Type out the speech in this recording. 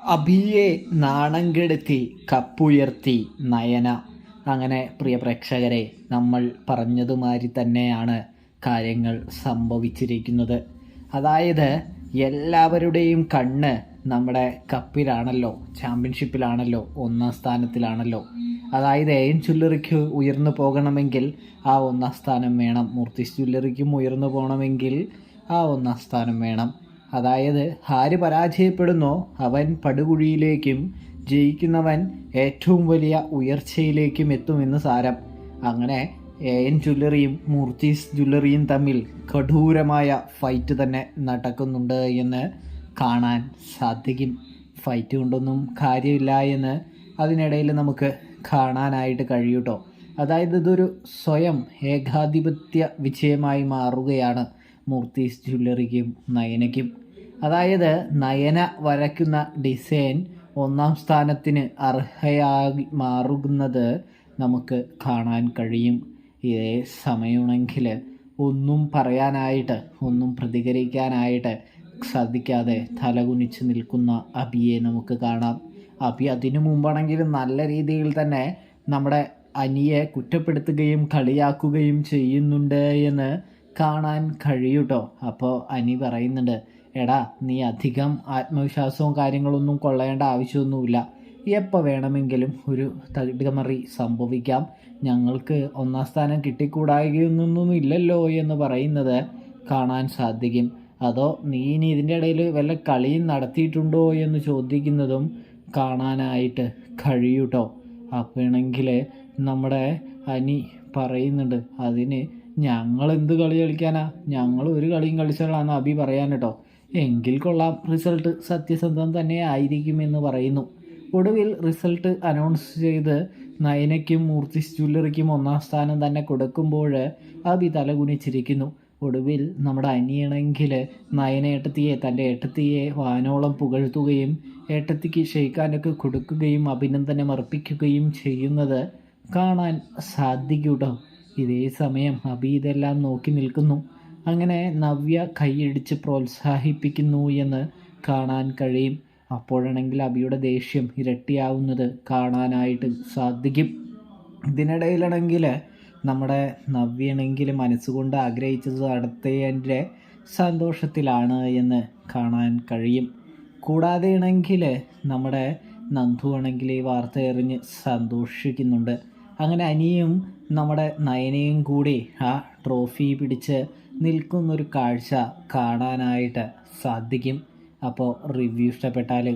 അഭിയെ നാണം കെടുത്തി കപ്പുയർത്തി നയന. അങ്ങനെ പ്രിയ പ്രേക്ഷകരെ, നമ്മൾ പറഞ്ഞതുമാതിരി തന്നെയാണ് കാര്യങ്ങൾ സംഭവിച്ചിരിക്കുന്നത്. അതായത് എല്ലാവരുടെയും കണ്ണ് നമ്മുടെ കപ്പിലാണല്ലോ, ചാമ്പ്യൻഷിപ്പിലാണല്ലോ, ഒന്നാം സ്ഥാനത്തിലാണല്ലോ. അതായത് എൻ ജ്വല്ലറിക്ക് ഉയർന്നു പോകണമെങ്കിൽ ആ ഒന്നാം സ്ഥാനം വേണം, മൂർത്തീസ് ജ്വല്ലറിക്കും ഉയർന്നു പോകണമെങ്കിൽ ആ ഒന്നാം സ്ഥാനം വേണം. അതായത് ആര് പരാജയപ്പെടുന്നോ അവൻ പടുകുഴിയിലേക്കും ജയിക്കുന്നവൻ ഏറ്റവും വലിയ ഉയർച്ചയിലേക്കും എത്തുമെന്ന് സാരം. അങ്ങനെ എൻ ജ്വല്ലറിയും മൂർത്തീസ് ജ്വല്ലറിയും തമ്മിൽ കഠോരമായ ഫൈറ്റ് തന്നെ നടക്കുന്നുണ്ട് എന്ന് കാണാൻ സാധിക്കും. ഫൈറ്റ് കൊണ്ടൊന്നും കാര്യമില്ല എന്ന് അതിനിടയിൽ നമുക്ക് കാണാനായിട്ട് കഴിയൂട്ടോ. അതായത് ഇതൊരു സ്വയം ഏകാധിപത്യ വിജയമായി മാറുകയാണ് മൂർത്തീസ് ജ്വല്ലറിക്കും നയനയ്ക്കും. അതായത് നയന വരയ്ക്കുന്ന ഡിസൈൻ ഒന്നാം സ്ഥാനത്തിന് അർഹയായി മാറുന്നത് നമുക്ക് കാണാൻ കഴിയും. ഇതേ സമയമാണെങ്കിൽ ഒന്നും പറയാനായിട്ട്, ഒന്നും പ്രതികരിക്കാനായിട്ട് സാധിക്കാതെ തലകുനിച്ച് നിൽക്കുന്ന അഭിയെ നമുക്ക് കാണാം. അഭി അതിനു മുമ്പാണെങ്കിലും നല്ല രീതിയിൽ തന്നെ നമ്മുടെ അനിയെ കുറ്റപ്പെടുത്തുകയും കളിയാക്കുകയും ചെയ്യുന്നുണ്ട് എന്ന് കാണാൻ കഴിയൂട്ടോ. അപ്പോൾ അനി പറയുന്നുണ്ട്, എടാ നീ അധികം ആത്മവിശ്വാസവും കാര്യങ്ങളൊന്നും കൊള്ളേണ്ട ആവശ്യമൊന്നുമില്ല, എപ്പോൾ വേണമെങ്കിലും ഒരു തകിടമറി സംഭവിക്കാം, ഞങ്ങൾക്ക് ഒന്നാം സ്ഥാനം കിട്ടിക്കൂടായികയൊന്നും ഇല്ലല്ലോ എന്ന് പറയുന്നത് കാണാൻ സാധിക്കും. അതോ നീ ഇനി ഇതിൻ്റെ ഇടയിൽ വല്ല കളിയും നടത്തിയിട്ടുണ്ടോ എന്ന് ചോദിക്കുന്നതും കാണാനായിട്ട് കഴിയൂട്ടോ. അപ്പോഴെങ്കിൽ നമ്മുടെ അനി പറയുന്നുണ്ട്, അതിന് ഞങ്ങൾ എന്ത് കളി കളിക്കാനാ, ഞങ്ങൾ ഒരു കളിയും കളിച്ചാലാന്ന് അഭി പറയാൻ കേട്ടോ. എങ്കിൽ കൊള്ളാം, റിസൾട്ട് സത്യസന്ധം തന്നെ ആയിരിക്കുമെന്ന് പറയുന്നു. ഒടുവിൽ റിസൾട്ട് അനൗൺസ് ചെയ്ത് നയനയ്ക്കും മൂർത്തീസ് ജ്വല്ലറിക്കും ഒന്നാം സ്ഥാനം തന്നെ കൊടുക്കുമ്പോൾ അഭി തലകുനിച്ചിരിക്കുന്നു. ഒടുവിൽ നമ്മുടെ അനിയാണെങ്കിൽ നയന ഏട്ടത്തിയെ, തൻ്റെ ഏട്ടത്തിയെ വാനോളം പുകഴ്ത്തുകയും ഏട്ടത്തിക്ക് ഷെയ്ക്കാനൊക്കെ കൊടുക്കുകയും അഭിനന്ദനം അർപ്പിക്കുകയും ചെയ്യുന്നത് കാണാൻ സാധിക്കൂട്ടോ. ഇതേ സമയം അഭി ഇതെല്ലാം നോക്കി നിൽക്കുന്നു. അങ്ങനെ നവ്യ കൈയടിച്ച് പ്രോത്സാഹിപ്പിക്കുന്നു എന്ന് കാണാൻ കഴിയും. അപ്പോഴാണെങ്കിൽ അഭിയുടെ ദേഷ്യം ഇരട്ടിയാവുന്നത് കാണാനായിട്ട് സാധിക്കും. ഇതിനിടയിലാണെങ്കിൽ നമ്മുടെ നവ്യാണെങ്കിൽ മനസ്സുകൊണ്ട് ആഗ്രഹിച്ചത് നടത്തിയതിൻ്റെ സന്തോഷത്തിലാണ് എന്ന് കാണാൻ കഴിയും. കൂടാതെ ആണെങ്കിൽ നമ്മുടെ നന്ദു ആണെങ്കിൽ ഈ വാർത്ത എറിഞ്ഞ് സന്തോഷിക്കുന്നുണ്ട്. അങ്ങനെ അനിയും നമ്മുടെ നയനയും കൂടി ആ ട്രോഫി പിടിച്ച് നിൽക്കുന്നൊരു കാഴ്ച കാണാനായിട്ട് സാധിക്കും. അപ്പോൾ റിവ്യൂ ഇഷ്ടപ്പെട്ടാൽ